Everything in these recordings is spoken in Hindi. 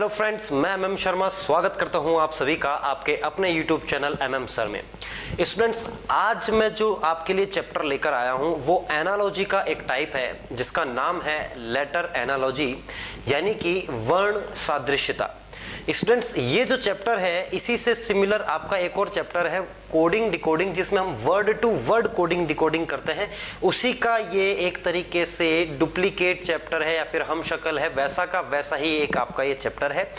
हेलो फ्रेंड्स, मैं एमएम शर्मा स्वागत करता हूं आप सभी का आपके अपने यूट्यूब चैनल एमएम सर में। स्टूडेंट्स, आज मैं जो आपके लिए चैप्टर लेकर आया हूं वो एनालॉजी का एक टाइप है जिसका नाम है लेटर एनालॉजी, यानी कि वर्ण सादृश्यता। स्टूडेंट्स, ये जो चैप्टर है इसी से सिमिलर आपका एक और चैप्टर है कोडिंग डिकोडिंग, जिसमें हम word to word coding decoding करते हैं। उसी का ये एक तरीके से डुप्लीकेट चैप्टर है या फिर हम शक्ल है, वैसा का वैसा ही एक आपका ये चैप्टर है।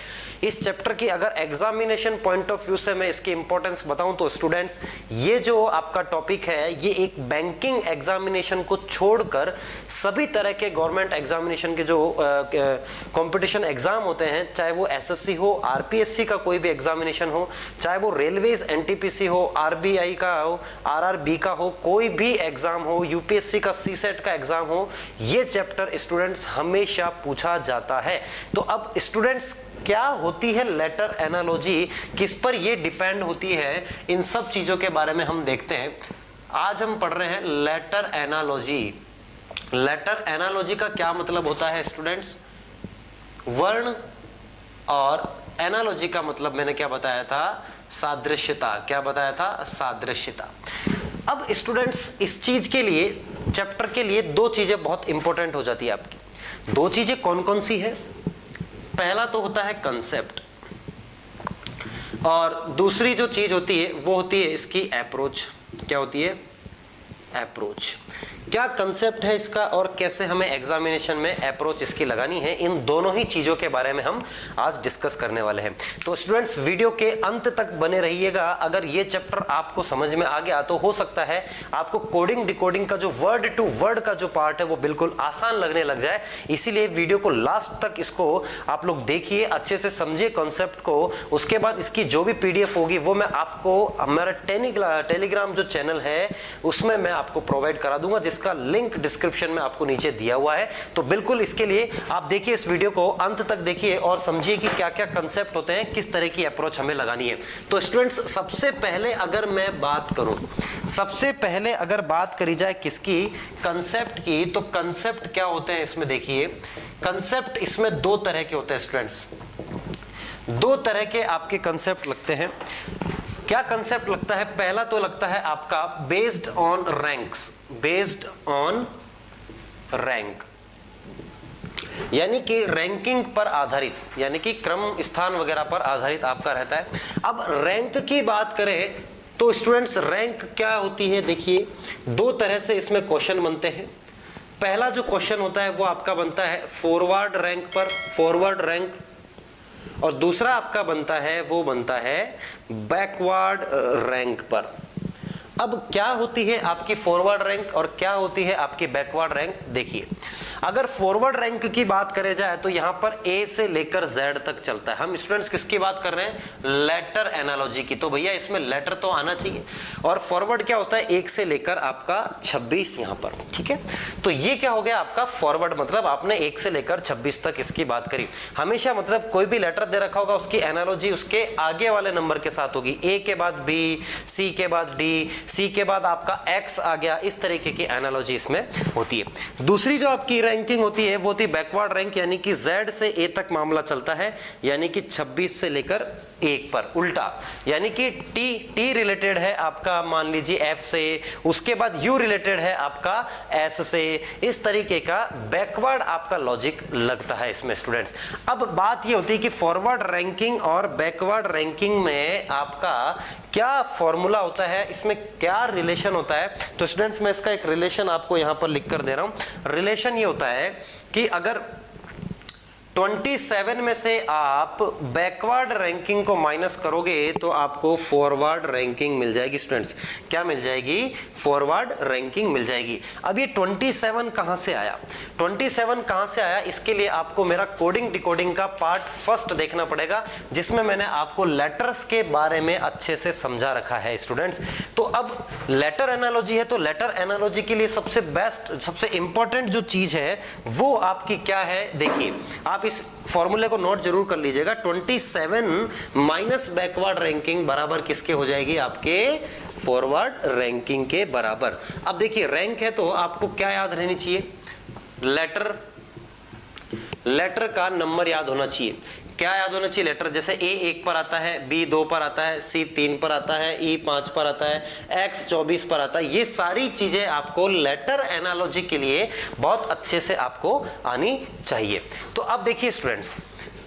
इस चैप्टर की अगर एग्जामिनेशन पॉइंट ऑफ व्यू से मैं इसकी इंपॉर्टेंस बताऊं तो स्टूडेंट्स, ये जो आपका टॉपिक है ये एक बैंकिंग एग्जामिनेशन को छोड़कर सभी तरह के गवर्नमेंट एग्जामिनेशन के जो कंपटीशन एग्जाम होते हैं, चाहे वो एसएससी हो, आरपीएससी का कोई भी एग्जामिनेशन हो, चाहे वो रेलवेज एनटीपीसी हो, आरबीआई का हो, आरआरबी का हो, कोई भी एग्जाम हो, यूपीएससी का सीसेट का एग्जाम हो, ये चैप्टर स्टूडेंट्स हमेशा पूछा जाता है। तो अब स्टूडेंट्स, क्या होती है लेटर एनालॉजी, किस पर ये डिपेंड होती है, इन सब चीजों के बारे में हम देखते हैं। आज हम पढ़ रहे हैं लेटर एनालॉजी। लेटर एनालॉजी का क्या मतलब होता है स्टूडेंट्स? वर्ण, और एनालॉजी का मतलब मैंने क्या बताया था? सादृश्यता। क्या बताया था? सादृश्यता। अब स्टूडेंट्स, इस चीज के लिए, चैप्टर के लिए दो चीजें बहुत इंपॉर्टेंट हो जाती है आपकी। दो चीजें कौन कौन सी है? पहला तो होता है कंसेप्ट, और दूसरी जो चीज होती है वो होती है इसकी अप्रोच। क्या होती है? अप्रोच। क्या कंसेप्ट है इसका और कैसे हमें एग्जामिनेशन में अप्रोच इसकी लगानी है, इन दोनों ही चीजों के बारे में हम आज डिस्कस करने वाले हैं। तो स्टूडेंट्स, वीडियो के अंत तक बने रहिएगा। अगर ये चैप्टर आपको समझ में आ गया तो हो सकता है आपको कोडिंग डिकोडिंग का जो वर्ड टू वर्ड का जो पार्ट है वो बिल्कुल आसान लगने लग जाए। इसीलिए वीडियो को लास्ट तक इसको आप लोग देखिए, अच्छे से समझिए कॉन्सेप्ट को। उसके बाद इसकी जो भी पीडीएफ होगी वो मैं आपको हमारा टेलीग्राम जो चैनल है उसमें मैं आपको प्रोवाइड करा दूंगा, जिसका लिंक डिस्क्रिप्शन में आपको नीचे दिया हुआ है। तो बिल्कुल इसके लिए आप देखिए, इस वीडियो को अंत तक देखिए और समझिए कि क्या क्या कंसेप्ट होते हैं, किस तरह की अप्रोच हमें लगानी है। तो स्टूडेंट्स, सबसे पहले अगर मैं बात करूं, सबसे पहले अगर बात करी जाए किसकी? कंसेप्ट की। तो कंसेप्ट क्या होते हैं इसमें देखिए, कंसेप्ट इसमें दो तरह के होते हैं स्टूडेंट्स। दो तरह के आपके कंसेप्ट लगते हैं। क्या कंसेप्ट लगता है? पहला तो लगता है आपका based on ranks. Based on rank, यानी कि रैंकिंग पर आधारित, यानी कि क्रम स्थान वगैरह पर आधारित आपका रहता है। अब रैंक की बात करें तो स्टूडेंट्स, रैंक क्या होती है? देखिए, दो तरह से इसमें क्वेश्चन बनते हैं। पहला जो क्वेश्चन होता है वो आपका बनता है फॉरवर्ड रैंक पर, फॉरवर्ड रैंक, और दूसरा आपका बनता है वो बनता है बैकवर्ड रैंक पर। अब क्या होती है आपकी फॉरवर्ड रैंक और क्या होती है आपकी बैकवर्ड रैंक? देखिए, अगर फॉरवर्ड रैंक की बात करें जाए तो यहां पर ए से लेकर जेड तक चलता है। हम स्टूडेंट्स किसकी बात कर रहे हैं? लेटर एनालॉजी की। तो भैया इसमें लेटर तो आना चाहिए। और फॉरवर्ड क्या होता है? 1 से लेकर आपका 26 यहां पर। ठीक है, तो ये क्या हो गया आपका फॉरवर्ड, मतलब आपने 1 से लेकर 26 तक इसकी बात करी। हमेशा मतलब कोई भी लेटर दे रखा होगा उसकी एनालॉजी उसके आगे वाले नंबर के साथ होगी। ए के बाद बी, सी के बाद डी, सी के बाद आपका एक्स आ गया। इस तरीके की एनालॉजी इसमें होती है। दूसरी जो आपकी रैंकिंग होती है वो होती है बैकवर्ड रैंक, यानी कि Z से A तक मामला चलता है, यानी कि 26 से लेकर 1 पर। उल्टा, यानी कि T रिलेटेड है आपका, मान लीजिए F से, उसके बाद U रिलेटेड है आपका S से। इस तरीके का बैकवर्ड आपका लॉजिक लगता है इसमें स्टूडेंट्स। अब बात ये होती है कि फॉरवर्ड रैंकिंग और बैकवर्ड रैंकिंग में आपका क्या फॉर्मूला होता है, इसमें क्या रिलेशन होता है? तो स्टूडेंट्स, मैं इसका एक रिलेशन आपको यहां पर लिख कर दे रहा हूं। रिलेशन ये होता है कि अगर 27 में से आप बैकवर्ड रैंकिंग को माइनस करोगे तो आपको फॉरवर्ड रैंकिंग मिल जाएगी स्टूडेंट्स। क्या मिल जाएगी? फॉरवर्ड रैंकिंग मिल जाएगी। अब ये 27 कहां से आया? 27 कहां से आया? इसके लिए आपको मेरा कोडिंग डिकोडिंग का पार्ट फर्स्ट देखना पड़ेगा, जिसमें मैंने आपको लेटर्स के बारे में अच्छे से समझा रखा है स्टूडेंट्स। तो अब लेटर एनालॉजी है, तो लेटर एनालॉजी के लिए सबसे बेस्ट, सबसे इंपॉर्टेंट जो चीज है वो आपकी क्या है? देखिए, आप इस फॉर्मूले को नोट जरूर कर लीजिएगा। 27 माइनस बैकवर्ड रैंकिंग बराबर किसके हो जाएगी? आपके फॉरवर्ड रैंकिंग के बराबर। अब देखिए, रैंक है तो आपको क्या याद रहनी चाहिए? लेटर का नंबर याद होना चाहिए। क्या याद होना चाहिए लेटर, जैसे ए 1 पर आता है, बी 2 पर आता है, सी 3 पर आता है, ई 5 पर आता है, एक्स 24 पर आता है। ये सारी चीजें आपको लेटर एनालॉजी के लिए बहुत अच्छे से आपको आनी चाहिए। तो अब देखिए स्टूडेंट्स,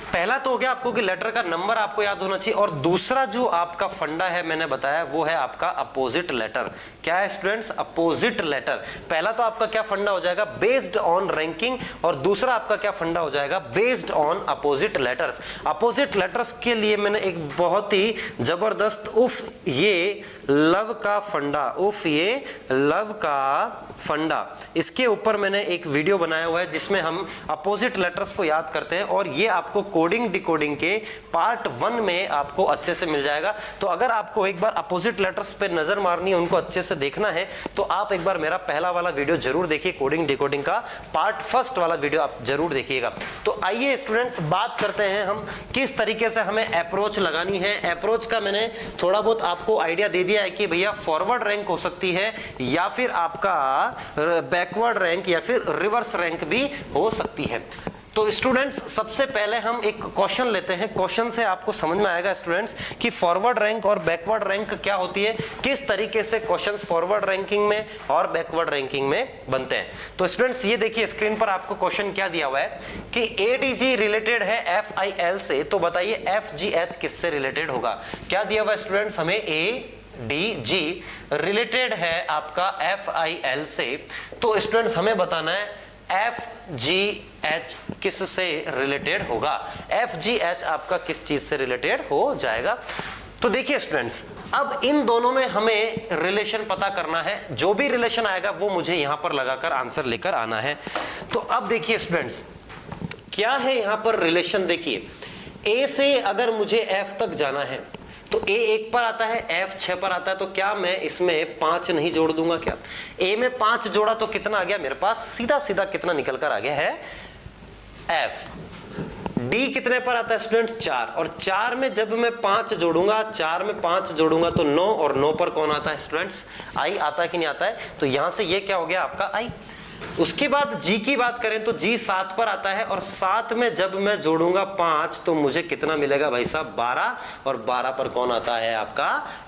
पहला तो हो गया आपको कि लेटर का नंबर आपको याद होना चाहिए, और दूसरा जो आपका फंडा है मैंने बताया वो है आपका अपोजिट लेटर। क्या है स्टूडेंट्स? Opposite letter. पहला तो आपका क्या फंडा हो जाएगा? बेस्ड ऑन रैंकिंग, और दूसरा आपका क्या फंडा हो जाएगा? Based on opposite letters. Opposite letters के लिए मैंने एक बहुत ही जबरदस्त उफ ये लव का फंडा, उफ ये लव का फंडा, इसके ऊपर मैंने एक वीडियो बनाया हुआ है जिसमें हम अपोजिट लेटर्स को याद करते हैं, और ये आपको कोडिंग डिकोडिंग के पार्ट 1 में आपको अच्छे से मिल जाएगा। तो अगर आपको एक बार अपोजिट लेटर्स पे नजर मारनी है, उनको अच्छे से देखना है, तो आप एक बार मेरा पहला वाला वीडियो जरूर देखिए, कोडिंग डिकोडिंग का पार्ट 1 वाला वीडियो आप जरूर देखिएगा। तो आइए स्टूडेंट्स बात करते हैं हम किस तरीके से हमें अप्रोच लगानी है। अप्रोच का मैंने थोड़ा बहुत आपको आइडिया दे दिया है कि भैया फॉरवर्ड रैंक हो सकती है, या फिर आपका बैकवर्ड रैंक, या फिर रिवर्स रैंक भी हो सकती है। तो स्टूडेंट्स सबसे पहले हम एक क्वेश्चन लेते हैं। क्वेश्चन से आपको समझ में आएगा स्टूडेंट्स कि फॉरवर्ड रैंक और बैकवर्ड रैंक क्या होती है, किस तरीके से क्वेश्चंस फॉरवर्ड रैंकिंग में और बैकवर्ड रैंकिंग में बनते हैं। तो स्टूडेंट्स ये देखिए स्क्रीन पर आपको क्वेश्चन क्या दिया हुआ है कि ADG रिलेटेड है FIL से, तो बताइए FGH किससे रिलेटेड होगा। क्या दिया हुआ है स्टूडेंट्स? हमें ADG रिलेटेड है आपका FIL से, तो स्टूडेंट्स हमें बताना है FGH किससे रिलेटेड होगा। FGH आपका किस चीज से रिलेटेड हो जाएगा। तो देखिए स्टूडेंट्स, अब इन दोनों में हमें रिलेशन पता करना है। जो भी रिलेशन आएगा वो मुझे यहां पर लगाकर आंसर लेकर आना है। तो अब देखिए स्टूडेंट्स, क्या है यहां पर रिलेशन। देखिए A से अगर मुझे F तक जाना है तो A 1 पर आता है, F 6 पर आता है, तो क्या मैं इसमें 5 नहीं जोड़ दूंगा? क्या A में 5 जोड़ा तो कितना आ गया मेरे पास? सीधा सीधा कितना निकल कर आ गया है? F। D कितने पर आता है स्टूडेंट्स? 4, और 4 में जब मैं 5 जोड़ूंगा, 4 में 5 जोड़ूंगा तो 9, और 9 पर कौन आता है स्टूडेंट्स? I आता है कि नहीं आता है? तो यहां से ये क्या हो गया आपका I। उसके बाद G की बात करें तो G 7 पर आता है, और 7 में जब मैं जोड़ूंगा 5 तो मुझे कितना मिलेगा भाई साहब? 12, और 12 पर कौन आता है आपका?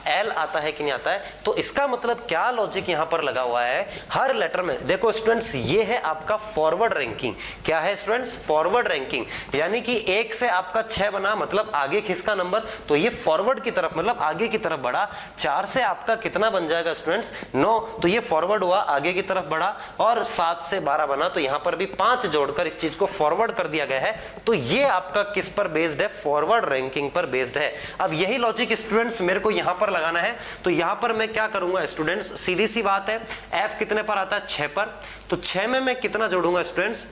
L आता है कि नहीं आता है? तो इसका मतलब क्या लॉजिक यहां पर लगा हुआ है, हर लेटर में देखो स्टूडेंट्स, ये है आपका फॉरवर्ड रैंकिंग। क्या है स्टूडेंट्स? फॉरवर्ड रैंकिंग, यानी कि 1 से आपका 6 बना, मतलब आगे खिसका नंबर, तो ये फॉरवर्ड की तरफ मतलब आगे की तरफ बढ़ा। 4 से आपका कितना बन जाएगा स्टूडेंट्स? 9, तो ये फॉरवर्ड हुआ, आगे की तरफ बढ़ा, और 7 से 12 बना, तो यहां पर भी 5 जोड़कर इस चीज को फॉरवर्ड कर दिया गया है। तो ये आपका किस पर बेस्ड है? फॉरवर्ड रैंकिंग पर बेस्ड है। अब यही लॉजिक स्टूडेंट्स मेरे को यहां पर लगाना है, तो यहां पर मैं क्या करूंगा स्टूडेंट्स? सीधी सी बात है, F कितने पर आता है? 6 पर, तो 6 में मैं कितना जोड़ूंगा स्टूडेंट्स?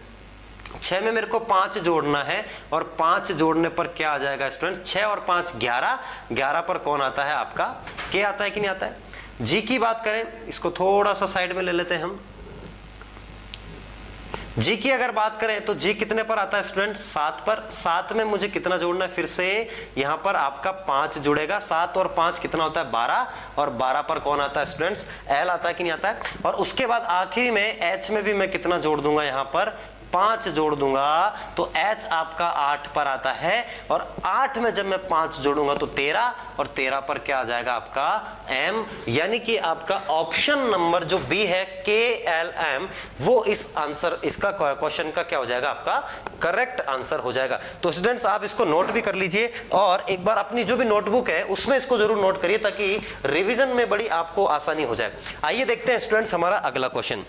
6 में मेरे को 5 जोड़ना है, और 5 जोड़ने पर क्या आ जाएगा स्टूडेंट्स? 6 और 5 11, 11 पर कौन आता है आपका? K आता है कि नहीं आता है? G की बात करें, इसको थोड़ा सा साइड में ले लेते हैं हम। G की अगर बात करें तो G कितने पर आता है स्टूडेंट? 7 पर। 7 में मुझे कितना जोड़ना है? फिर से यहां पर आपका 5 जुड़ेगा। 7 और 5 कितना होता है? 12, और 12 पर कौन आता है स्टूडेंट्स? L आता है कि नहीं आता है? और उसके बाद आखिरी में H में भी मैं कितना जोड़ दूंगा? यहां पर 5 जोड़ दूंगा, तो H आपका 8 पर आता है, और 8 में जब मैं 5 जोड़ूंगा तो 13, और 13 पर क्या आ जाएगा आपका? M, यानी कि आपका ऑप्शन नंबर जो B है KLM, वो इस आंसर, इसका क्वेश्चन का क्या हो जाएगा? आपका करेक्ट आंसर हो जाएगा। तो स्टूडेंट्स आप इसको नोट भी कर लीजिए, और एक बार अपनी जो भी नोटबुक है उसमें इसको जरूर नोट करिए, ताकि रिवीजन में बड़ी आपको आसानी हो जाए। आइए देखते हैं स्टूडेंट्स हमारा अगला क्वेश्चन।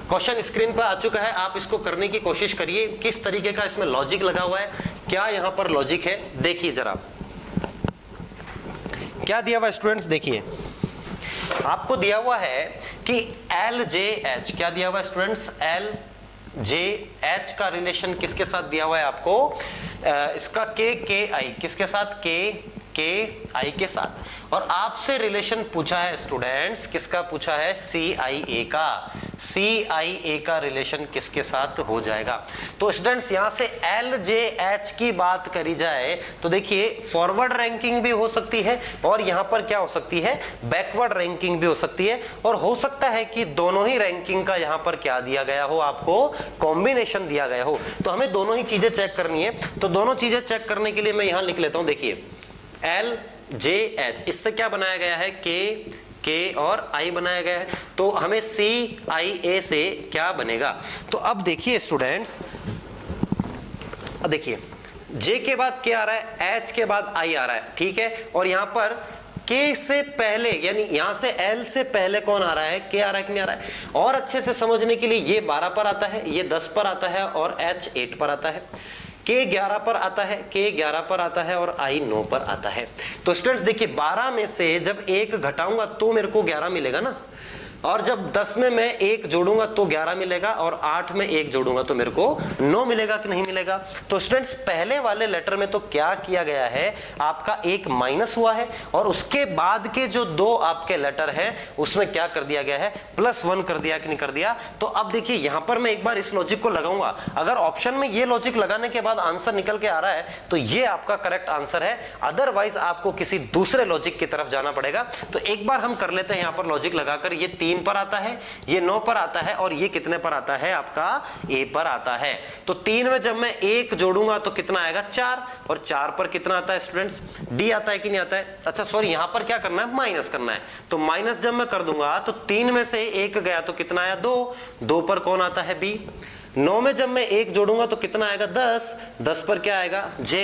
क्वेश्चन स्क्रीन पर आ चुका है, आप इसको करने की कोशिश करिए। किस तरीके का इसमें लॉजिक लगा हुआ है, क्या यहां पर लॉजिक है, देखिए जरा क्या दिया हुआ है स्टूडेंट्स। देखिए आपको दिया हुआ है कि LJH, क्या दिया हुआ है स्टूडेंट्स? LJH का रिलेशन किसके साथ दिया हुआ है आपको? इसका KI किसके साथ? KI के साथ। और आपसे रिलेशन पूछा है स्टूडेंट्स, किसका पूछा है? CIA का। CIA का रिलेशन किसके साथ हो जाएगा। तो स्टूडेंट्स यहां से LJH की बात करी जाए तो देखिए फॉरवर्ड रैंकिंग भी हो सकती है और यहां पर क्या हो सकती है, बैकवर्ड रैंकिंग भी हो सकती है, और हो सकता है कि दोनों ही रैंकिंग का यहां पर क्या दिया गया हो, आपको कॉम्बिनेशन दिया गया हो। तो हमें दोनों ही चीजें चेक करनी है। तो दोनों चीजें चेक करने के लिए मैं यहां लिख लेता हूं, देखिए LJH, इससे क्या बनाया गया है, K और I बनाया गया है। तो हमें CIA से क्या बनेगा, तो अब देखिए स्टूडेंट्स, देखिए J के बाद क्या आ रहा है, H के बाद I आ रहा है, ठीक है, और यहां पर K से पहले यानी यहां से L से पहले कौन आ रहा है, K आ रहा है कि नहीं आ रहा है। और अच्छे से समझने के लिए ये 12 पर आता है, ये 10 पर आता है और H 8 पर आता है, K 11 पर आता है, K 11 पर आता है और I 9 पर आता है। तो स्टूडेंट्स देखिए 12 में से जब 1 घटाऊंगा तो मेरे को 11 मिलेगा ना, और जब 10 में मैं 1 जोड़ूंगा तो 11 मिलेगा, और 8 में 1 जोड़ूंगा तो मेरे को 9 मिलेगा कि नहीं मिलेगा। तो स्टूडेंट्स पहले वाले लेटर में तो क्या किया गया है, आपका एक माइनस हुआ है, और उसके बाद के जो 2 आपके लेटर हैं उसमें क्या कर दिया गया है, +1 कर दिया कि नहीं कर दिया। तो अब देखिए यहां पर मैं एक बार इस लॉजिक को लगाऊंगा, अगर ऑप्शन में ये लॉजिक लगाने के बाद आंसर निकल के आ रहा है तो ये आपका करेक्ट आंसर है, अदरवाइज आपको किसी दूसरे लॉजिक की तरफ जाना पड़ेगा। तो एक बार हम कर लेते हैं यहां पर लॉजिक लगाकर, ये 3 पर आता है, ये 9 पर आता है, और ये कितने पर आता है, आपका A पर आता है। तो 3 में जब मैं 1 जोड़ूंगा तो कितना आएगा, 4, और 4 पर कितना आता है स्टूडेंट्स, D आता है कि नहीं आता है। अच्छा सॉरी, यहां पर क्या करना है, माइनस करना है। तो माइनस जब मैं कर दूंगा तो 3 में से 1 गया तो कितना आया, 2 पर कौन आता है, B। 9 में जब मैं 1 जोड़ूंगा तो कितना आएगा, 10 पर क्या आएगा, J,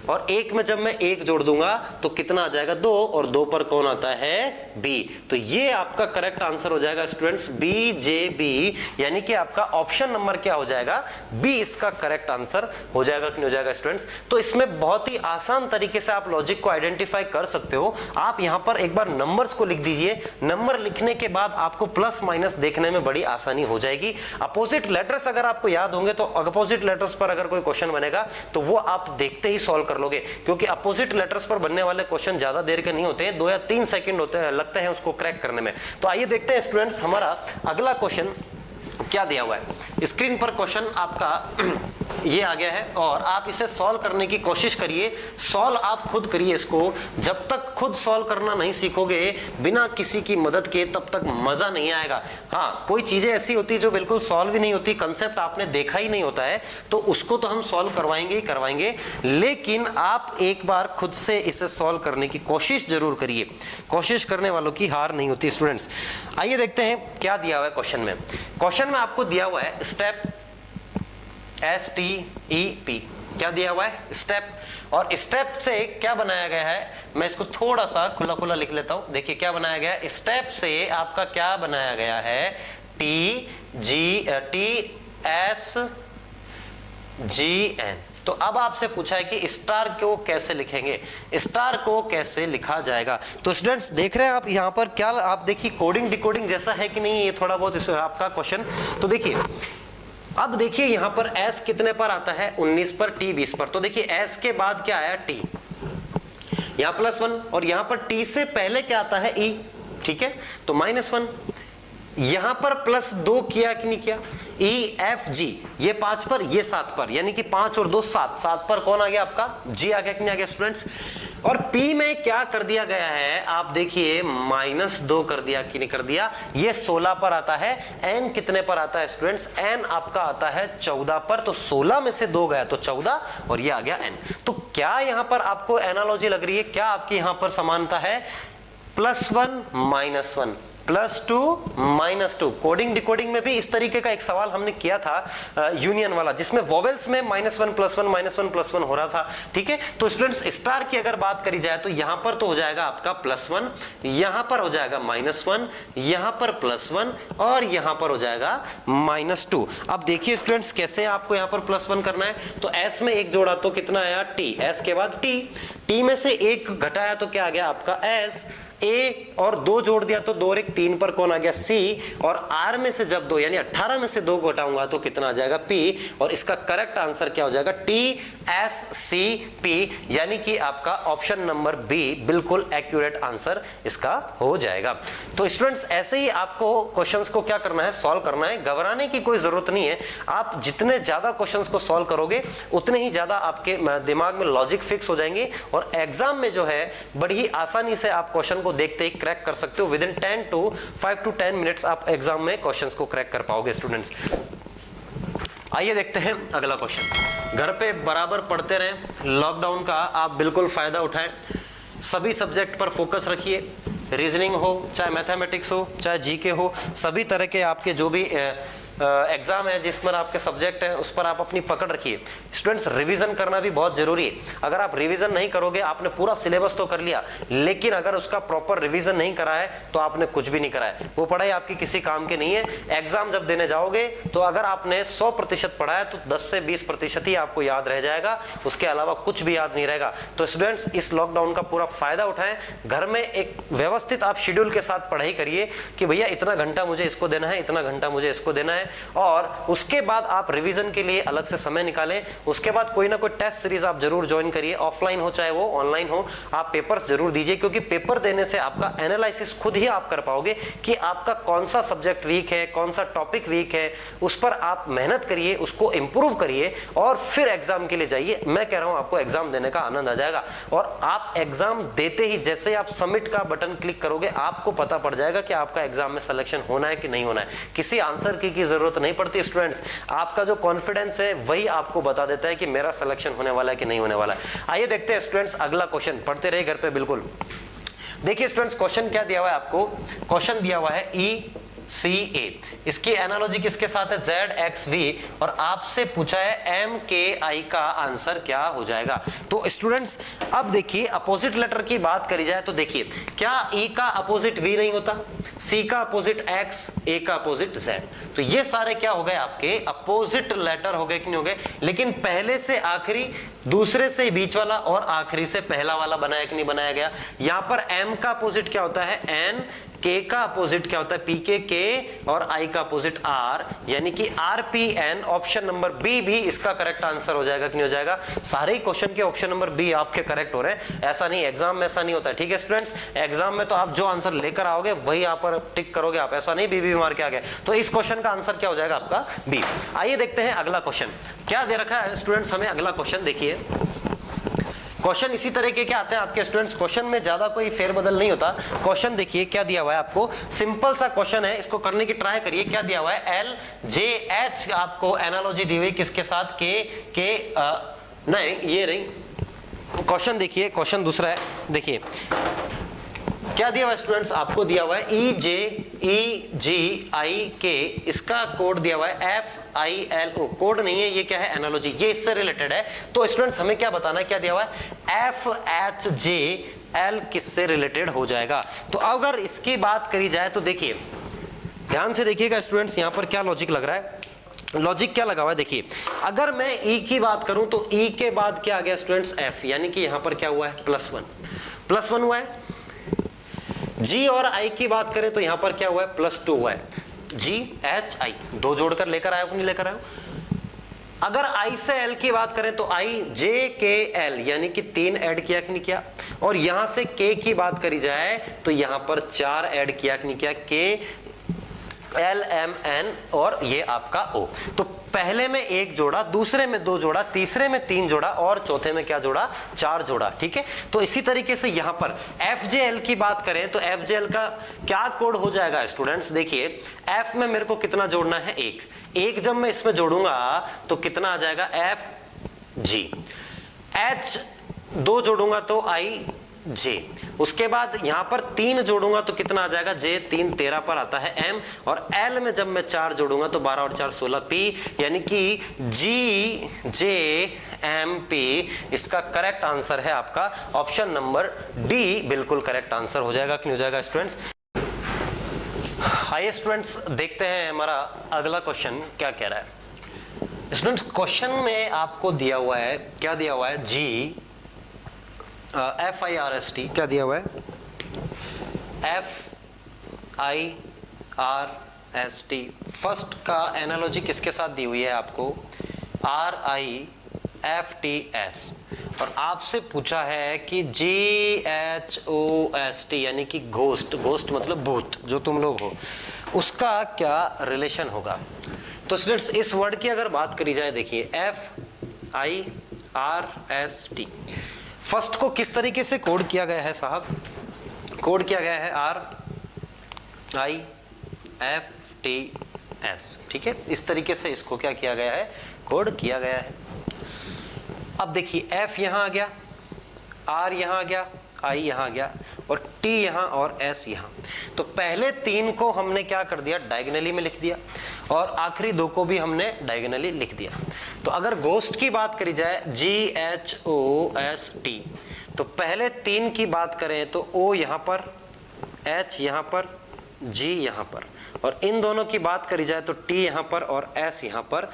और 1 में जब मैं 1 जोड़ दूंगा तो कितना आ जाएगा, 2, और 2 पर कौन आता है, B। तो ये आपका करेक्ट आंसर हो जाएगा स्टूडेंट्स, BJB, यानी कि आपका ऑप्शन नंबर क्या हो जाएगा, B इसका करेक्ट आंसर हो जाएगा कि नहीं हो जाएगा स्टूडेंट्स। तो इसमें बहुत ही आसान तरीके से आप लॉजिक को आइडेंटिफाई कर सकते हो। आप यहां पर एक बार नंबर्स को लिख दीजिए, नंबर लिखने के बाद आपको प्लस माइनस देखने में बड़ी आसानी हो जाएगी। अपोजिट लेटर्स अगर आपको याद होंगे तो अपोजिट लेटर्स पर अगर कोई क्वेश्चन बनेगा तो वो आप देखते ही सॉल्व कर लोगे, क्योंकि अपोजिट लेटर्स पर बनने वाले क्वेश्चन ज्यादा देर के नहीं होते हैं, 2 या 3 सेकंड होते हैं, लगते हैं उसको क्रैक करने में। तो आइए देखते हैं स्टूडेंट्स हमारा अगला क्वेश्चन क्या दिया हुआ है। स्क्रीन पर क्वेश्चन आपका ये आ गया है और आप इसे सॉल्व करने की कोशिश करिए। सॉल्व आप खुद करिए इसको, जब तक खुद सॉल्व करना नहीं सीखोगे बिना किसी की मदद के तब तक मजा नहीं आएगा। हाँ, कोई चीजें ऐसी होती है जो बिल्कुल सॉल्व ही नहीं होती, कंसेप्ट आपने देखा ही नहीं होता है, तो उसको तो हम सॉल्व करवाएंगे ही करवाएंगे, लेकिन आप एक बार खुद से इसे सॉल्व करने की कोशिश जरूर करिए। कोशिश करने वालों की हार नहीं होती स्टूडेंट्स। आइए देखते हैं क्या दिया हुआ है क्वेश्चन में। क्वेश्चन में आपको दिया हुआ है स्टेप, STEP, क्या दिया हुआ है, स्टेप। और स्टेप से क्या बनाया गया है, मैं इसको थोड़ा सा खुला खुला लिख लेता हूं। देखिए क्या बनाया गया है, स्टेप से आपका क्या बनाया गया है, TSGN। तो अब आपसे पूछा है कि स्टार को कैसे लिखेंगे, स्टार को कैसे लिखा जाएगा। तो स्टूडेंट्स देख रहे हैं आप यहाँ पर क्या, आप देखिए कोडिंग डिकोडिंग जैसा है कि नहीं, ये थोड़ा बहुत आपका क्वेश्चन। तो देखिए अब देखिए यहां पर S कितने पर आता है, 19 पर, T 20 पर। तो देखिए S के बाद क्या आया, T, यहां +1, और यहां पर T से पहले क्या आता है, E, ठीक है, तो -1। यहां पर +2 किया कि नहीं किया, EFG, ये 5 पर, ये 7 पर, यानी कि 5 और 2 7, 7 पर कौन आ गया आपका, G आ गया कि नहीं आ गया स्टूडेंट्स। और P में क्या कर दिया गया है, आप देखिए -2 कर दिया कि नहीं कर दिया, ये 16 पर आता है। N कितने पर आता है स्टूडेंट्स, N आपका आता है 14 पर, तो 16 में से 2 गया तो 14, और ये आ गया N। तो क्या यहां पर आपको एनालॉजी लग रही है, क्या आपकी यहां पर समानता है, +1 -1, +2 -2। कोडिंग डिकोडिंग में भी इस तरीके का एक सवाल हमने किया था यूनियन वाला, जिसमें वोवेल्स में -1 +1 -1 +1 हो रहा था, ठीक है। तो स्टूडेंट्स स्टार की अगर बात करी जाए तो यहां पर तो हो जाएगा आपका +1, यहां पर हो जाएगा -1, यहां पर +1, और यहां पर हो जाएगा -2। अब देखिए स्टूडेंट्स कैसे आपको यहां पर +1 करना है। तो S में 1 जोड़ा तो कितना आया, T, S के बाद T, टी में से एक घटाया तो क्या आ गया आपका एस, ए और 2 जोड़ दिया तो 2 और 1 3 पर कौन आ गया सी, और आर में से जब 2 यानी 18 में से 2 घटाऊंगा तो कितना आ जाएगा पी, और इसका करेक्ट आंसर क्या हो जाएगा टी एस सी पी, यानी कि आपका ऑप्शन नंबर बी बिल्कुल एक्यूरेट आंसर इसका हो जाएगा। तो स्टूडेंट्स ऐसे ही आपको क्वेश्चंस को क्या करना है, सॉल्व करना है, घबराने की कोई जरूरत नहीं है। आप जितने ज्यादा क्वेश्चंस को सॉल्व करोगे उतने ही ज्यादा आपके दिमाग में लॉजिक फिक्स हो जाएंगे, और एग्जाम में जो है बड़ी ही आसानी से आप क्वेश्चन को देखते ही क्रैक कर सकते हो। विद इन 5 to 10 मिनट्स आप एग्जाम में क्वेश्चंस को क्रैक कर पाओगे स्टूडेंट्स। आइए देखते हैं अगला क्वेश्चन। घर पे बराबर पढ़ते रहें, लॉकडाउन का आप बिल्कुल फायदा उठाएं, सभी सब्जेक्ट पर फोकस रखिए, रीजनिंग हो चाहे मैथमेटिक्स हो चाहे जीके हो, सभी तरह के आपके जो भी एग्जाम है जिस पर आपके सब्जेक्ट है उस पर आप अपनी पकड़ रखिए। स्टूडेंट्स रिवीजन करना भी बहुत जरूरी है। अगर आप रिवीजन नहीं करोगे, आपने पूरा सिलेबस तो कर लिया लेकिन अगर उसका प्रॉपर रिवीजन नहीं करा है तो आपने कुछ भी नहीं करा है, वो पढ़ाई आपकी किसी काम की नहीं है। एग्जाम जब देने जाओगे तो अगर आपने 100% पढ़ा है तो 10 से 20% ही आपको याद रह जाएगा, उसके अलावा कुछ भी याद नहीं रहेगा। तो स्टूडेंट्स इस लॉकडाउन का पूरा फायदा उठाएं, घर में एक व्यवस्थित आप शेड्यूल के साथ पढ़ाई करिए कि भैया इतना घंटा मुझे इसको देना है, इतना घंटा मुझे इसको देना है, और उसके बाद आप रिवीजन के लिए अलग से समय निकालें। उसके बाद कोई ना कोई टेस्ट सीरीज आप जरूर ज्वाइन करिए, ऑफलाइन हो चाहे वो ऑनलाइन हो, आप पेपर्स जरूर दीजिए, क्योंकि पेपर देने से आपका एनालिसिस खुद ही आप कर पाओगे कि आपका कौन सा सब्जेक्ट वीक है, कौन सा टॉपिक वीक है, उस पर आप मेहनत करिए, उसको इंप्रूव करिए और फिर एग्जाम के लिए जाइए। मैं कह रहा हूं आपको एग्जाम देने का आनंद आ जाएगा, और आप एग्जाम देते ही जैसे आप सबमिट का बटन क्लिक करोगे आपको पता पड़ जाएगा कि आपका एग्जाम में सिलेक्शन होना है कि नहीं होना है। किसी आंसर की जरूरत नहीं पड़ती स्टूडेंट्स, आपका जो कॉन्फिडेंस है वही आपको बता देता है कि मेरा सिलेक्शन होने वाला है कि नहीं होने वाला है। आइए देखते हैं स्टूडेंट्स अगला क्वेश्चन, पढ़ते रहिए घर पे बिल्कुल। देखिए स्टूडेंट्स क्वेश्चन क्या दिया हुआ है आपको, क्वेश्चन दिया हुआ है ECA, इसकी एनालॉजी किसके साथ है ZXV, और आपसे पूछा है MKI का आंसर क्या हो जाएगा। तो स्टूडेंट्स अब देखिए अपोजिट लेटर की बात करी जाए तो देखिए क्या E का अपोजिट V नहीं होता, C का अपोजिट X, A का अपोजिट Z, तो ये सारे क्या हो गए आपके अपोजिट लेटर हो गए कि नहीं हो गए। लेकिन पहले से आखिरी, दूसरे से बीच वाला और आखिरी से पहला वाला बनाया कि नहीं बनाया गया। यहां पर M का अपोजिट क्या होता है N, K का अपोजिट क्या होता है PK K, और I का अपोजिट R, यानी कि RPN। ऑप्शन नंबर बी भी इसका करेक्ट आंसर हो जाएगा कि नहीं हो जाएगा। सारे ही क्वेश्चन के ऑप्शन नंबर बी आपके करेक्ट हो रहे हैं, ऐसा नहीं एग्जाम में ऐसा नहीं होता है, ठीक है स्टूडेंट्स। एग्जाम में तो आप जो आंसर लेकर आओगे वही आप पर टिक करोगे आप, ऐसा नहीं बी मार के आ गए। तो इस क्वेश्चन का आंसर क्या हो जाएगा आपका बी। आइए देखते हैं अगला क्वेश्चन क्या दे रखा है स्टूडेंट्स हमें। अगला क्वेश्चन देखिए, क्वेश्चन इसी तरह के क्या आते हैं आपके स्टूडेंट्स, क्वेश्चन में ज्यादा कोई फेरबदल नहीं होता। क्वेश्चन देखिए क्या दिया हुआ है आपको, सिंपल सा क्वेश्चन है, इसको करने की ट्राई करिए। क्या दिया हुआ है LJH, आपको एनालॉजी दी हुई किसके साथ, के नहीं ये नहीं। क्वेश्चन देखिए, क्वेश्चन दूसरा है, देखिए क्या दिया हुआ है स्टूडेंट्स, आपको दिया हुआ है EJEGIK, इसका कोड दिया हुआ है FILO, कोड नहीं है ये, क्या है एनालॉजी, ये इससे रिलेटेड है। तो स्टूडेंट्स हमें क्या बताना है, क्या दिया हुआ है FHJL किससे रिलेटेड हो जाएगा। तो अगर इसकी बात करी जाए तो देखिए ध्यान से देखिएगा स्टूडेंट्स, यहां पर क्या लॉजिक लग रहा है, लॉजिक क्या लगा हुआ है देखिए। अगर मैं E की बात करूं तो E के बाद क्या आ गया स्टूडेंट्स F, यानी कि यहां पर क्या हुआ है +1 हुआ है। G और I की बात करें तो यहां पर क्या हुआ है +2 हुआ है। GHI दो जोड़कर लेकर आया कि नहीं लेकर आया। अगर I से L की बात करें तो IJKL, यानी कि 3 ऐड किया कि नहीं किया। और यहां से K की बात करी जाए तो यहां पर 4 ऐड किया कि नहीं किया, KLMN, और ये आपका O। तो पहले में 1 जोड़ा, दूसरे में 2 जोड़ा, तीसरे में 3 जोड़ा, और चौथे में क्या जोड़ा, 4 जोड़ा, ठीक है। तो इसी तरीके से यहां पर FJL की बात करें तो FJL का क्या कोड हो जाएगा स्टूडेंट्स, देखिए F में मेरे को कितना जोड़ना है, 1 जब मैं इसमें जोड़ूंगा तो कितना आ जाएगा FG, H 2 जोड़ूंगा तो IJ, उसके बाद यहां पर 3 जोड़ूंगा तो कितना आ जाएगा J, 3 13 पर आता है M, और L में जब मैं 4 जोड़ूंगा तो 12 और 4 16 P, यानी कि GJMP इसका करेक्ट आंसर है आपका ऑप्शन नंबर डी, बिल्कुल करेक्ट आंसर हो जाएगा कि नहीं हो जाएगा स्टूडेंट्स। आइए स्टूडेंट्स देखते हैं हमारा अगला क्वेश्चन क्या कह रहा है। स्टूडेंट्स क्वेश्चन में आपको दिया हुआ है, क्या दिया हुआ है, FIRST क्या दिया हुआ है, FIRST। फर्स्ट का एनालॉजी किसके साथ दी हुई है आपको, RIFTS। और आपसे पूछा है कि GHOST यानी कि घोस्ट, घोस्ट मतलब भूत, जो तुम लोग हो, उसका क्या रिलेशन होगा। तो स्टूडेंट्स इस वर्ड की अगर बात करी जाए, देखिए FIRST, फर्स्ट को किस तरीके से कोड किया गया है साहब, कोड किया गया है RIFTS, ठीक है, इस तरीके से इसको क्या किया गया है, कोड किया गया है। अब देखिए F यहां आ गया, R यहां आ गया, I यहां आ गया, और T यहां और S यहां। तो पहले तीन को हमने क्या कर दिया, डायगोनली में लिख दिया, और आखिरी दो को भी हमने डायगोनली लिख दिया। तो अगर घोस्ट की बात करी जाए, GHOST, तो पहले तीन की बात करें तो O यहां पर, H यहां पर, G यहां पर, और इन दोनों की बात करी जाए तो T यहां पर और S यहां पर,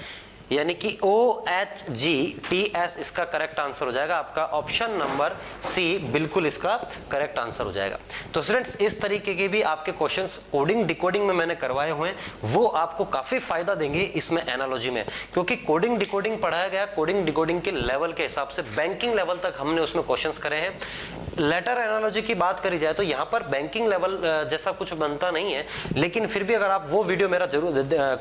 यानी कि OHGTS इसका करेक्ट आंसर हो जाएगा। आपका ऑप्शन नंबर सी बिल्कुल इसका करेक्ट आंसर हो जाएगा। तो स्टूडेंट्स इस तरीके के भी आपके क्वेश्चंस कोडिंग डिकोडिंग में मैंने करवाए हुए हैं, वो आपको काफी फायदा देंगे इसमें एनालॉजी में, क्योंकि कोडिंग डिकोडिंग पढ़ाया गया कोडिंग डिकोडिंग के लेवल के हिसाब से, बैंकिंग लेवल तक हमने उसमें क्वेश्चंस करे हैं। लेटर एनालॉजी की बात करी जाए तो यहाँ पर बैंकिंग लेवल जैसा कुछ बनता नहीं है, लेकिन फिर भी अगर आप वो वीडियो मेरा जरूर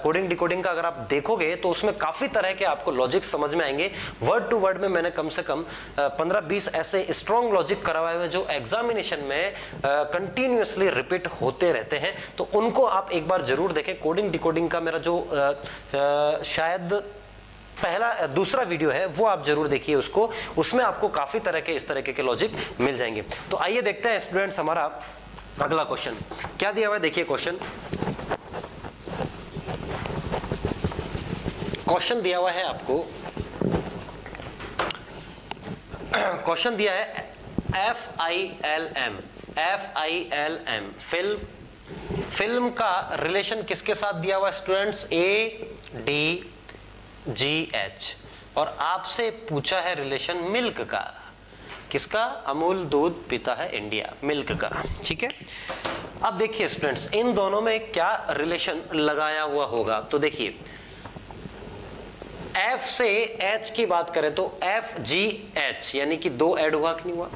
कोडिंग डिकोडिंग का अगर आप देखोगे तो उसमें काफी तरह के आपको लॉजिक समझ में आएंगे। वर्ड टू वर्ड में मैंने कम से कम 15-20 ऐसे स्ट्रॉन्ग लॉजिक करवाए हुए जो एग्जामिनेशन में कंटिन्यूअसली रिपीट होते रहते हैं, तो उनको आप एक बार जरूर देखें। कोडिंग डिकोडिंग का मेरा जो शायद दूसरा वीडियो है वो आप जरूर देखिए उसको, उसमें आपको काफी तरह के इस तरीके के लॉजिक मिल जाएंगे। तो आइए देखते हैं स्टूडेंट्स हमारा अगला क्वेश्चन क्या दिया हुआ है। देखिए क्वेश्चन दिया हुआ है आपको, क्वेश्चन दिया है FILM फिल्म का रिलेशन किसके साथ दिया हुआ है स्टूडेंट्स, ADGH, और आपसे पूछा है रिलेशन मिल्क का, किसका, अमूल दूध पीता है इंडिया, मिल्क का, ठीक है। अब देखिए स्टूडेंट्स इन दोनों में क्या रिलेशन लगाया हुआ होगा। तो देखिए F से H की बात करें तो FGH यानी कि दो ऐड हुआ कि नहीं हुआ।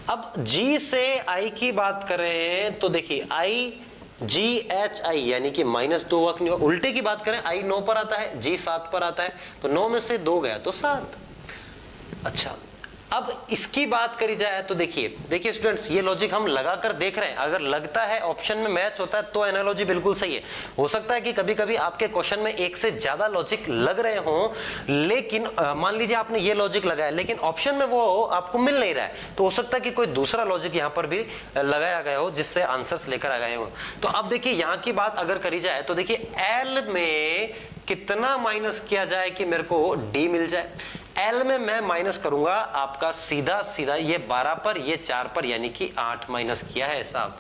अब G से I की बात करें तो देखिए IGHI यानी कि -2 हुआ कि नहीं हुआ। उल्टे की बात करें I 9 पर आता है, G 7 पर आता है, तो 9 में से 2 गया तो 7। अच्छा अब इसकी बात करी जाए तो देखिए स्टूडेंट्स ये लॉजिक हम लगाकर देख रहे हैं, अगर लगता है ऑप्शन में मैच होता है तो एनालॉजी बिल्कुल सही है। हो सकता है कि कभी कभी आपके क्वेश्चन में एक से ज्यादा लॉजिक लग रहे हों, लेकिन मान लीजिए आपने ये लॉजिक लगाया लेकिन ऑप्शन में वो आपको मिल नहीं रहा है, तो हो सकता है कि कोई दूसरा लॉजिक यहाँ पर भी लगाया गया हो जिससे आंसर्स लेकर आ गए हो। तो अब देखिए यहाँ की बात अगर करी जाए तो देखिए एल में कितना माइनस किया जाए कि मेरे को डी मिल जाए। एल में मैं माइनस करूंगा आपका सीधा सीधा ये 12 पर ये 4 पर यानी कि 8 माइनस किया है साहब,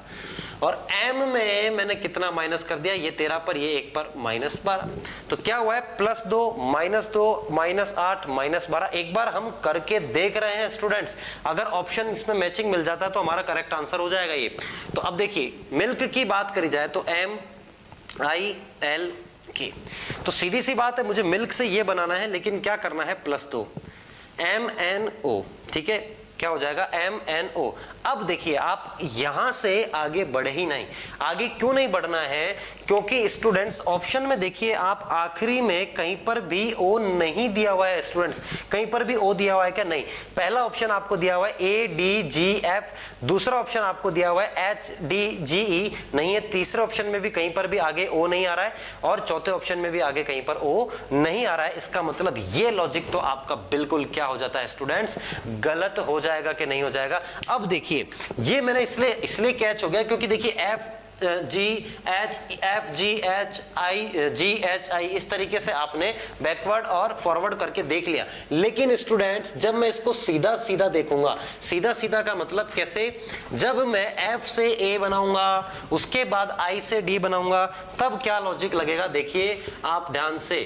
और एम में मैंने कितना माइनस कर दिया, ये 13 पर ये 1 पर -12। तो क्या हुआ है +2 -2 -8 -12। एक बार हम करके देख रहे हैं स्टूडेंट्स, अगर ऑप्शन इसमें मैचिंग मिल जाता है तो हमारा करेक्ट आंसर हो जाएगा ये। तो अब देखिए मिल्क की बात करी जाए तो MILK, तो सीधी सी बात है मुझे मिल्क से ये बनाना है, लेकिन क्या करना है +2 MNO, ठीक है, क्या हो जाएगा MNO। अब देखिए आप यहां से आगे बढ़े ही नहीं। आगे क्यों नहीं बढ़ना है, क्योंकि स्टूडेंट्स ऑप्शन में देखिए आप आखिरी में कहीं पर भी O नहीं दिया हुआ है स्टूडेंट्स, कहीं पर भी O दिया हुआ है क्या, नहीं। पहला ऑप्शन आपको दिया हुआ है ADGF, दूसरा ऑप्शन आपको दिया हुआ है HDGE नहीं है, तीसरे ऑप्शन में भी कहीं पर भी आगे O नहीं आ रहा है, और चौथे ऑप्शन में भी आगे कहीं पर O नहीं आ रहा है। इसका मतलब ये लॉजिक तो आपका बिल्कुल क्या हो जाता है स्टूडेंट्स, गलत हो जाएगा कि नहीं हो जाएगा। अब देखिए ये मैंने इसलिए कैच हो गया क्योंकि देखिए FGHI इस तरीके से आपने बैकवर्ड और फॉरवर्ड करके देख लिया, लेकिन स्टूडेंट्स जब मैं इसको सीधा सीधा देखूंगा, सीधा सीधा का मतलब कैसे, जब मैं F से A बनाऊंगा उसके बाद I से D बनाऊंगा तब क्या लॉजिक लगेगा। देखिए आप ध्यान से,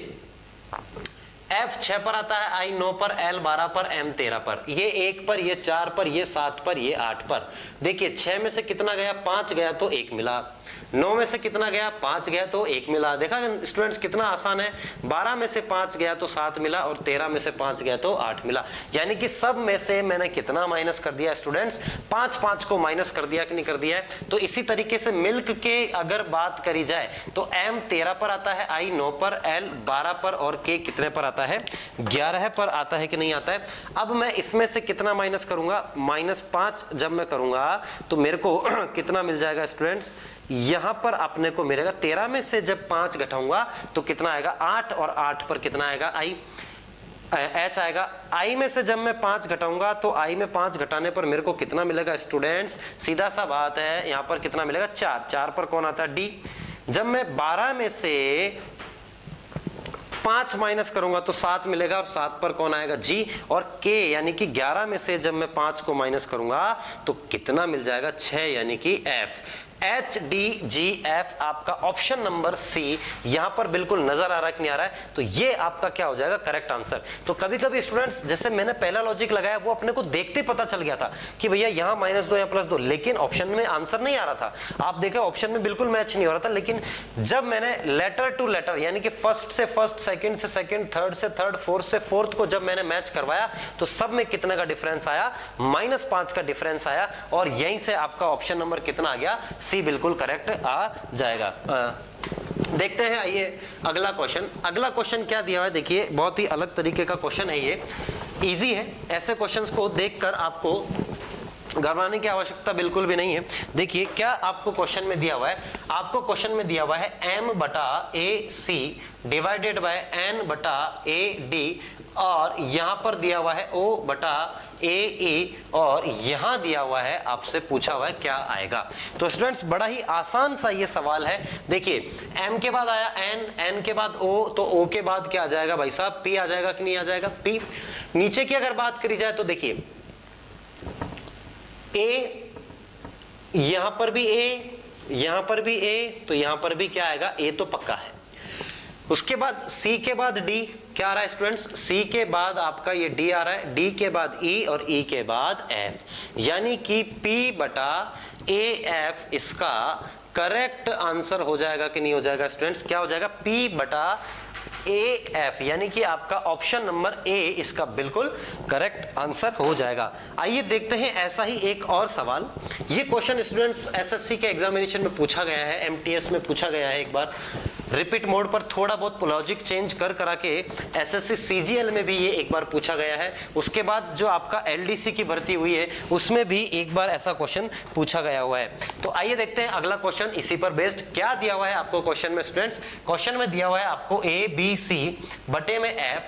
F 6 पर आता है, I 9 पर, L 12 पर, M 13 पर, ये 1 पर, ये 4 पर, ये 7 पर, ये 8 पर। देखिए 6 में से कितना गया, 5 गया तो 1 मिला। 9 में से कितना गया, 5 गया तो 1 मिला। देखा स्टूडेंट्स कितना आसान है। 12 में से 5 गया तो 7 मिला और 13 में से 5 गया तो 8 मिला। यानी कि सब में से मैंने कितना माइनस कर दिया स्टूडेंट्स, 5 को माइनस कर दिया कि नहीं कर दिया है। तो इसी तरीके से मिल्क के अगर बात करी जाए तो M 13 पर आता है, I 9 पर, L 12 पर और K कितने पर आता है, 11 पर आता है कि नहीं आता है। अब मैं इसमें से कितना माइनस करूंगा, -5 जब मैं करूंगा तो मेरे को कितना मिल जाएगा स्टूडेंट्स, यहां पर अपने को मिलेगा 13 में से जब 5 घटाऊंगा तो कितना आएगा 8 और 8 पर कितना आएगा H आएगा। I में से जब मैं 5 घटाऊंगा तो I में 5 घटाने पर मेरे को कितना मिलेगा स्टूडेंट्स, सीधा सा बात है, यहां पर कितना मिलेगा 4 पर कौन आता है D। जब मैं 12 में से 5 माइनस करूंगा तो 7 मिलेगा और 7 पर कौन आएगा G। और K यानी कि 11 में से जब मैं 5 को माइनस करूंगा तो कितना मिल जाएगा 6 यानी कि F। HDGF आपका ऑप्शन नंबर सी यहां पर बिल्कुल नजर आ रहा है कि नहीं आ रहा है, तो ये आपका क्या हो जाएगा करेक्ट आंसर। तो कभी कभी स्टूडेंट्स जैसे मैंने पहला लॉजिक लगाया वो अपने को देखते पता चल गया था कि भैया यहां -2 या +2, लेकिन ऑप्शन में आंसर नहीं आ रहा था। आप देखें ऑप्शन में बिल्कुल मैच नहीं हो रहा था, लेकिन जब मैंने लेटर टू लेटर यानी कि फर्स्ट से फर्स्ट, सेकंड से सेकंड, थर्ड से थर्ड, फोर्थ से फोर्थ को जब मैंने मैच करवाया तो सब में कितने का डिफरेंस आया, -5 का डिफरेंस आया और यहीं से आपका ऑप्शन नंबर कितना आ गया, सी बिल्कुल करेक्ट आ जाएगा। देखते हैं आइए अगला क्वेश्चन। अगला क्वेश्चन क्या दिया हुआ है, देखिए बहुत ही अलग तरीके का क्वेश्चन है, ये इजी है। ऐसे क्वेश्चंस को देखकर आपको घबराने की आवश्यकता बिल्कुल भी नहीं है। देखिए क्या आपको क्वेश्चन में दिया हुआ है, आपको क्वेश्चन में दिया हुआ है m/ac डिवाइडेड बाय n/ad और यहां पर दिया हुआ है O/AE और यहां दिया हुआ है आपसे पूछा हुआ है क्या आएगा। तो स्टूडेंट्स बड़ा ही आसान सा ये सवाल है। देखिए m के बाद आया n के बाद O, तो O के बाद क्या आ जाएगा भाई साहब, P आ जाएगा कि नहीं आ जाएगा, P। नीचे की अगर बात करी जाए तो देखिए A, यहां पर भी A, यहां पर भी A, तो यहां पर भी क्या आएगा, A तो पक्का है। उसके बाद C के बाद D क्या आ रहा है स्टूडेंट्स, C के बाद आपका ये D आ रहा है, D के बाद E और E के बाद F, यानी कि P/AF इसका करेक्ट आंसर हो जाएगा कि नहीं हो जाएगा स्टूडेंट्स, क्या हो जाएगा P/AF, यानी कि आपका ऑप्शन नंबर A इसका बिल्कुल करेक्ट आंसर हो जाएगा। आइए देखते हैं ऐसा ही एक और सवाल। ये क्वेश्चन स्टूडेंट्स एसएससी के एग्जामिनेशन में पूछा गया है, एमटीएस में पूछा गया है, एक बार रिपीट मोड पर थोड़ा बहुत लॉजिक चेंज कर करा के एसएससी सीजीएल में भी ये एक बार पूछा गया है। उसके बाद जो आपका एलडीसी की भर्ती हुई है उसमें भी एक बार ऐसा क्वेश्चन पूछा गया हुआ है। तो आइए देखते हैं अगला क्वेश्चन इसी पर बेस्ड क्या दिया हुआ है आपको क्वेश्चन में स्टूडेंट्स। क्वेश्चन में दिया हुआ है आपको ABC बटे में F,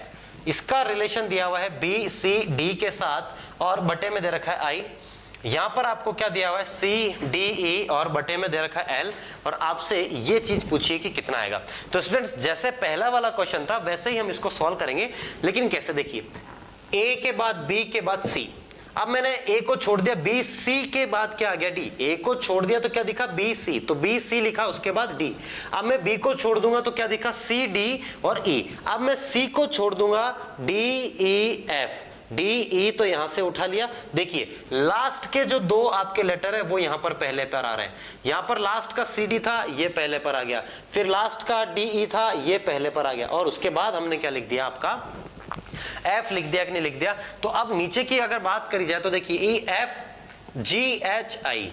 इसका रिलेशन दिया हुआ है BCD के साथ और बटे में दे रखा है I। यहां पर आपको क्या दिया हुआ है CDE और बटे में दे रखा है L और आपसे ये चीज पूछिए कि कितना आएगा। तो स्टूडेंट्स जैसे पहला वाला क्वेश्चन था वैसे ही हम इसको सॉल्व करेंगे, लेकिन कैसे देखिए A के बाद B के बाद C। अब मैंने A को छोड़ दिया, BC के बाद क्या आ गया D। A को छोड़ दिया तो क्या दिखा BC, तो BC लिखा, उसके बाद D। अब मैं B को छोड़ दूंगा तो क्या दिखा CD और E। अब मैं C को छोड़ दूंगा DEF, DE तो यहां से उठा लिया। देखिए लास्ट के जो दो आपके लेटर है वो यहां पर पहले पर आ रहे हैं। यहां पर लास्ट का CD था, ये पहले पर आ गया, फिर लास्ट का DE था, ये पहले पर आ गया और उसके बाद हमने क्या लिख दिया, आपका F लिख दिया कि नहीं लिख दिया। तो अब नीचे की अगर बात करी जाए तो देखिए EFGHI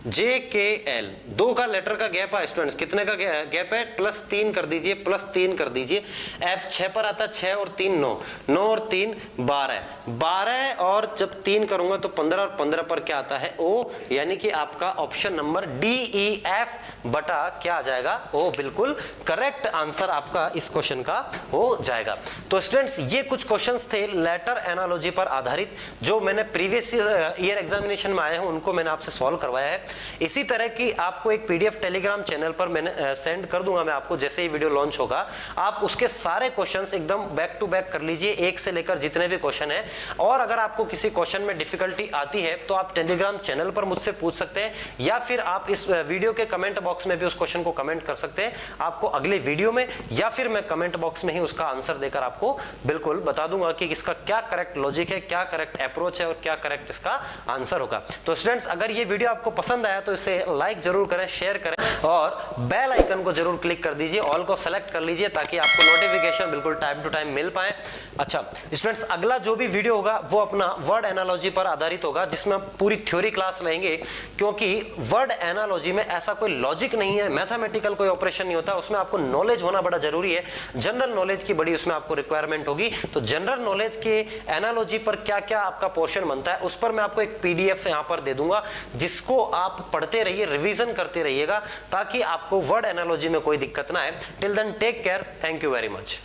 JKL, दो का लेटर का गैप है स्टूडेंट्स, कितने का गैप है, +3 कर दीजिए, +3 कर दीजिए। F 6 पर आता है, 6 और 3 9, 9 और 3 12, 12 और जब 3 करूंगा तो 15 और 15 पर क्या आता है O, यानी कि आपका ऑप्शन नंबर DEF बटा क्या आ जाएगा O, बिल्कुल करेक्ट आंसर आपका इस क्वेश्चन का हो जाएगा। तो स्टूडेंट्स ये कुछ क्वेश्चंस थे लेटर एनालॉजी पर आधारित जो मैंने प्रीवियस ईयर एग्जामिनेशन में आए हैं उनको मैंने आपसे सॉल्व करवाया है। इसी तरह की आपको एक पीडीएफ टेलीग्राम चैनल पर मैंने सेंड कर दूंगा मैं आपको, जैसे ही वीडियो लॉन्च होगा आप उसके सारे क्वेश्चंस एकदम बैक टू बैक कर लीजिए, एक से लेकर जितने भी क्वेश्चन है। और अगर आपको किसी क्वेश्चन में डिफिकल्टी आती है तो आप टेलीग्राम चैनल पर मुझसे पूछ सकते हैं, या फिर आप इस वीडियो के कमेंट बॉक्स में भी उस क्वेश्चन को कमेंट कर सकते हैं। आपको अगले वीडियो में या फिर मैं कमेंट बॉक्स में ही उसका आंसर देकर आपको बिल्कुल बता दूंगा कि इसका क्या करेक्ट लॉजिक है, क्या करेक्ट अप्रोच है और क्या करेक्ट इसका आंसर होगा। तो स्टूडेंट्स, अगर ये वीडियो आपको पसंद आया तो इसे लाइक जरूर करें, शेयर करें और बेल आइकन को जरूर क्लिक कर दीजिए, ऑल को सेलेक्ट कर लीजिए ताकि आपको नोटिफिकेशन बिल्कुल टाइम टू टाइम मिल पाए। अच्छा स्टूडेंट्स, अगला जो भी वीडियो होगा वो अपना वर्ड एनालॉजी पर आधारित होगा, जिसमें पूरी थ्योरी क्लास लेंगे, क्योंकि वर्ड एनालॉजी में ऐसा कोई लॉजिक नहीं है, मैथमेटिकल कोई ऑपरेशन नहीं होता, उसमें आपको नॉलेज होना बड़ा जरूरी है, जनरल नॉलेज की बड़ी उसमें आपको रिक्वायरमेंट होगी। तो जनरल नॉलेज के एनालॉजी पर क्या क्या आपका पोर्शन बनता है उस पर मैं आपको एक पीडीएफ यहां पर दे दूंगा, जिसको आप पढ़ते रहिए, रिवीजन करते रहिएगा ताकि आपको वर्ड एनालॉजी में कोई दिक्कत ना आए। Till then take care, thank you very much.